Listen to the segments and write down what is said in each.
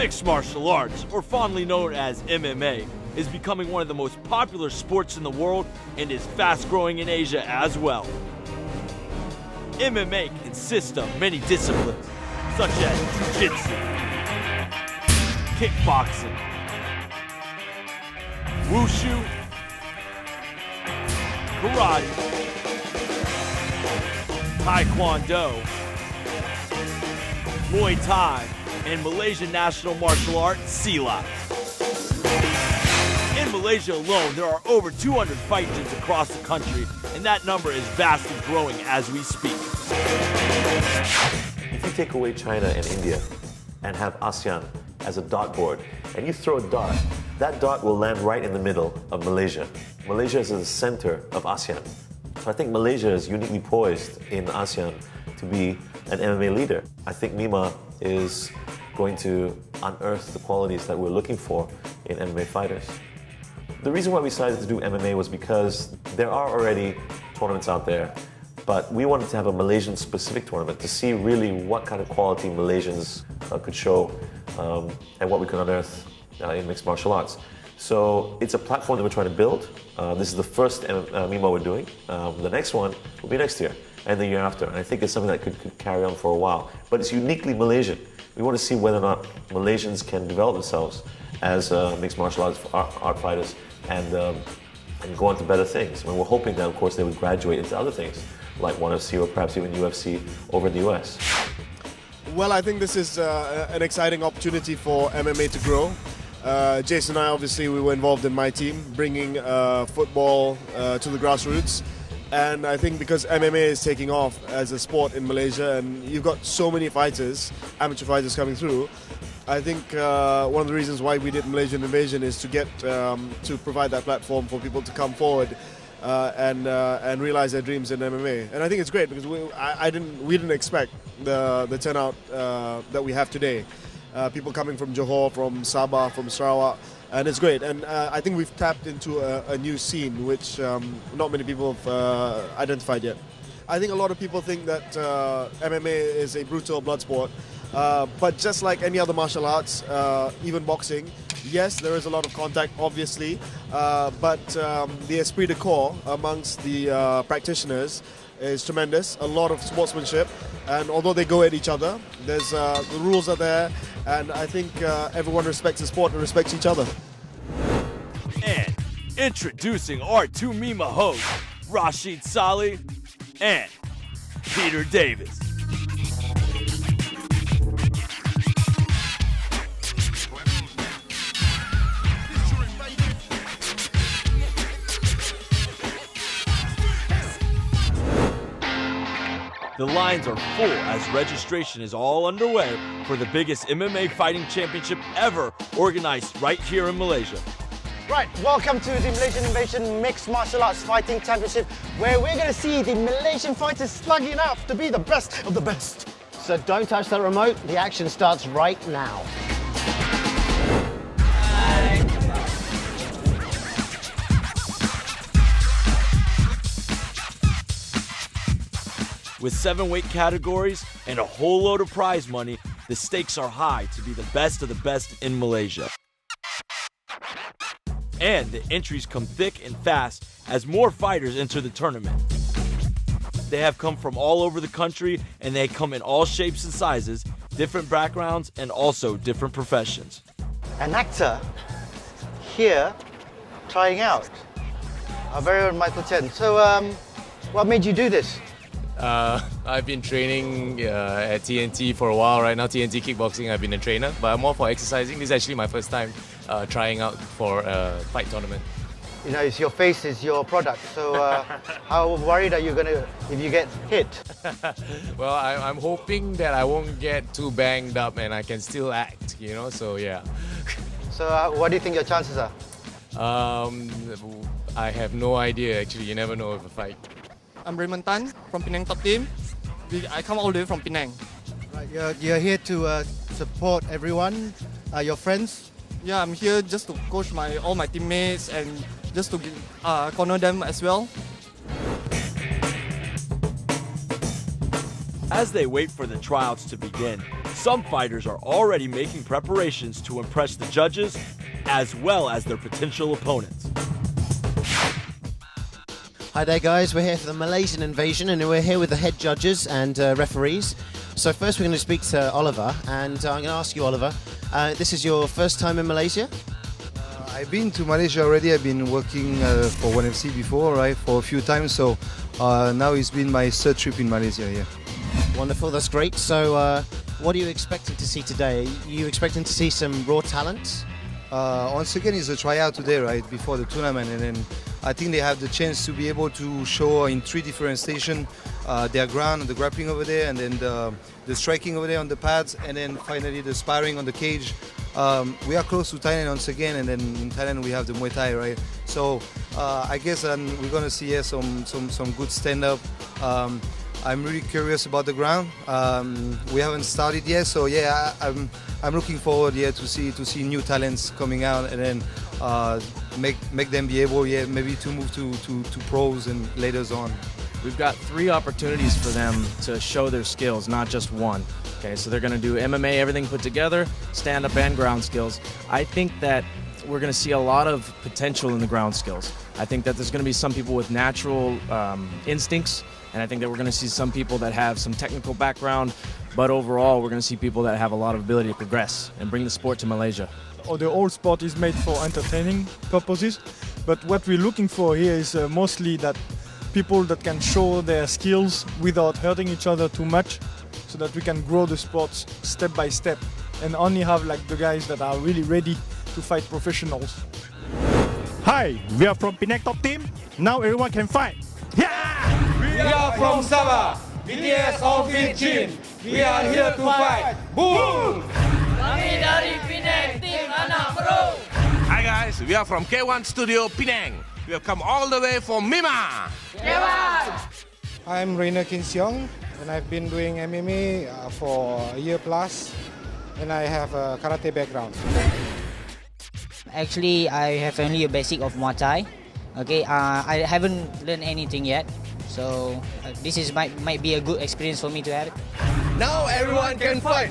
Mixed martial arts, or fondly known as MMA, is becoming one of the most popular sports in the world and is fast growing in Asia as well. MMA consists of many disciplines, such as jiu-jitsu, kickboxing, wushu, karate, taekwondo, Muay Thai, and Malaysian national martial art, Silat. In Malaysia alone, there are over 200 fight gyms across the country, and that number is vastly growing as we speak. If you take away China and India and have ASEAN as a dartboard, and you throw a dart, that dart will land right in the middle of Malaysia. Malaysia is the center of ASEAN. So I think Malaysia is uniquely poised in ASEAN to be an MMA leader. I think MIMMA is going to unearth the qualities that we're looking for in MMA fighters. The reason why we decided to do MMA was because there are already tournaments out there, but we wanted to have a Malaysian-specific tournament to see really what kind of quality Malaysians could show and what we could unearth in mixed martial arts. So it's a platform that we're trying to build. This is the first MIMMA we're doing. The next one will be next year and the year after. And I think it's something that could carry on for a while. But it's uniquely Malaysian. We want to see whether or not Malaysians can develop themselves as mixed martial arts art fighters and go on to better things. And we're hoping that, of course, they would graduate into other things, like ONE FC or perhaps even UFC over in the US. Well, I think this is an exciting opportunity for MMA to grow. Jason and I, obviously, we were involved in my team, bringing football to the grassroots. And I think because MMA is taking off as a sport in Malaysia, and you've got so many fighters, amateur fighters coming through, I think one of the reasons why we did Malaysian Invasion is to get to provide that platform for people to come forward and realize their dreams in MMA. And I think it's great because we didn't expect the turnout that we have today. People coming from Johor, from Sabah, from Sarawak, and it's great. And I think we've tapped into a new scene which not many people have identified yet. I think a lot of people think that MMA is a brutal blood sport, but just like any other martial arts, even boxing, yes, there is a lot of contact, obviously, but the esprit de corps amongst the practitioners is tremendous. A lot of sportsmanship, and although they go at each other, there's the rules are there, and I think everyone respects the sport and respects each other. And introducing our two MIMMA hosts, Rashid Saleh and Peter Davis. The lines are full as registration is all underway for the biggest MMA fighting championship ever organized right here in Malaysia. Right, welcome to the Malaysian Invasion Mixed Martial Arts Fighting Championship, where we're going to see the Malaysian fighters slugging out to be the best of the best. So don't touch that remote, the action starts right now. With 7 weight categories and a whole load of prize money, the stakes are high to be the best of the best in Malaysia. And the entries come thick and fast as more fighters enter the tournament. They have come from all over the country, and they come in all shapes and sizes, different backgrounds, and also different professions. An actor here trying out, our very own Michael Chen. So what made you do this? I've been training at TNT for a while right now. TNT Kickboxing, I've been a trainer, but I'm more for exercising. This is actually my first time trying out for a fight tournament. You know, it's your face is your product, so how worried are you if you get hit? Well, I'm hoping that I won't get too banged up and I can still act, you know, so yeah. So what do you think your chances are? I have no idea actually, you never know with a fight. I'm Raymond Tan from Penang Top Team. I come all the way from Penang. Right, you're here to support everyone, your friends? Yeah, I'm here just to coach all my teammates and just to corner them as well. As they wait for the tryouts to begin, Some fighters are already making preparations to impress the judges as well as their potential opponents. Hi there guys, we're here for the Malaysian invasion and we're here with the head judges and referees. So first we're going to speak to Oliver, and I'm going to ask you, Oliver, this is your first time in Malaysia? I've been to Malaysia already. I've been working for 1FC before, right, for a few times. So now it's been my third trip in Malaysia here. Wonderful, that's great. So what are you expecting to see today? Are you expecting to see some raw talent? Once again, it's a tryout today, right, before the tournament. And then I think they have the chance to be able to show in 3 different stations their ground, the grappling over there, and then the striking over there on the pads, and then finally the sparring on the cage. We are close to Thailand once again, and then in Thailand we have the Muay Thai, right? So I guess we're going to see some good stand-up. I'm really curious about the ground. We haven't started yet, so yeah, I'm looking forward to see new talents coming out, and then make them be able maybe to move to pros and later on. We've got 3 opportunities for them to show their skills, not just one. Okay, so they're going to do MMA, everything put together, stand-up and ground skills. I think that we're going to see a lot of potential in the ground skills. I think that there's going to be some people with natural instincts, and I think that we're going to see some people that have some technical background, but overall we're going to see people that have a lot of ability to progress and bring the sport to Malaysia. The whole sport is made for entertaining purposes, but what we're looking for here is mostly that people that can show their skills without hurting each other too much, so that we can grow the sports step by step and only have like the guys that are really ready to fight professionals. Hi, we are from Penang Top Team. Now everyone can fight. Yeah! We are from Sabah, BTS of Chin. We are here to fight. Boom! Kami dari Penang, tim anak bro. Hi guys, we are from K1 Studio Penang. We have come all the way from MIMMA. I'm Rainer Kinseong, and I've been doing MMA for a year plus, and I have a karate background. Actually, I have only a basic of Muay Thai. Okay, I haven't learned anything yet, so this is might be a good experience for me to have it. Now everyone can fight.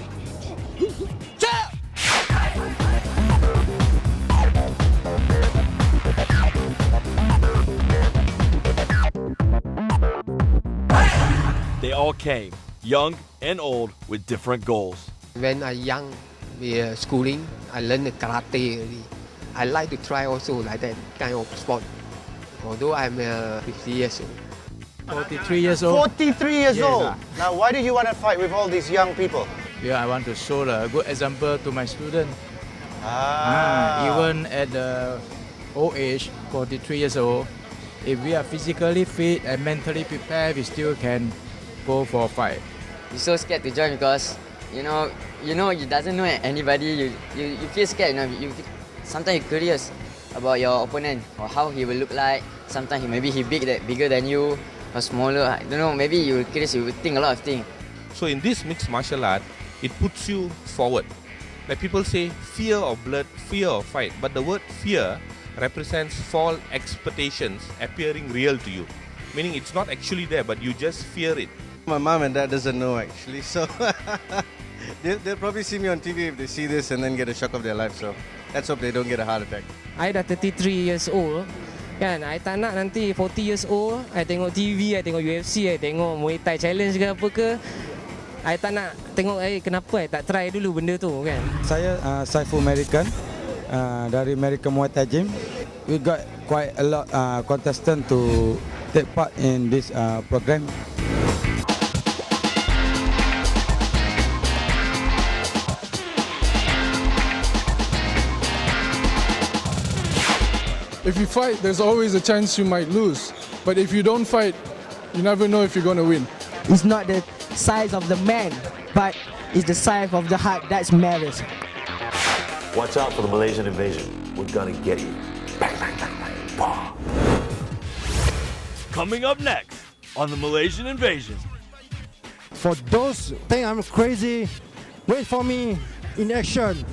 They all came, young and old, with different goals. When I young, we schooling, I learned the karate already. I like to try also like that kind of sport. Although I'm 50 years old. 43 years old. 43 years old? Now why do you want to fight with all these young people? Yeah, I want to show a good example to my students. Even at the old age, 43 years old, if we are physically fit and mentally prepared, we still can go for a fight. You're so scared to join because you doesn't know anybody. You feel scared. Sometimes you're curious about your opponent or how he will look like. Sometimes maybe he bigger than you or smaller. I don't know. Maybe you're curious. You will think a lot of things. So in this mixed martial art, it puts you forward. Like people say, fear of blood, fear of fight. But the word fear represents false expectations appearing real to you. Meaning it's not actually there, but you just fear it. My mom and dad doesn't know actually, so they'll probably see me on TV if they see this and then get a shock of their life. So let's hope they don't get a heart attack. I dah 33 years old, kan? I tak nak nanti 40 years old, I tengok TV, I tengok UFC, I tengok Muay Thai Challenge ke apa ke. I tak nak tengok, kenapa I tak try dulu benda tu, kan? Saya Saiful American dari American Muay Thai Gym. We got quite a lot contestant to take part in this program. If you fight, there's always a chance you might lose. But if you don't fight, you never know if you're going to win. It's not the size of the man, but it's the size of the heart that matters. Watch out for the Malaysian invasion. We're gonna get you. Bang, bang, bang, bang. Bah. Coming up next on the Malaysian invasion. For those think I'm crazy, wait for me in action.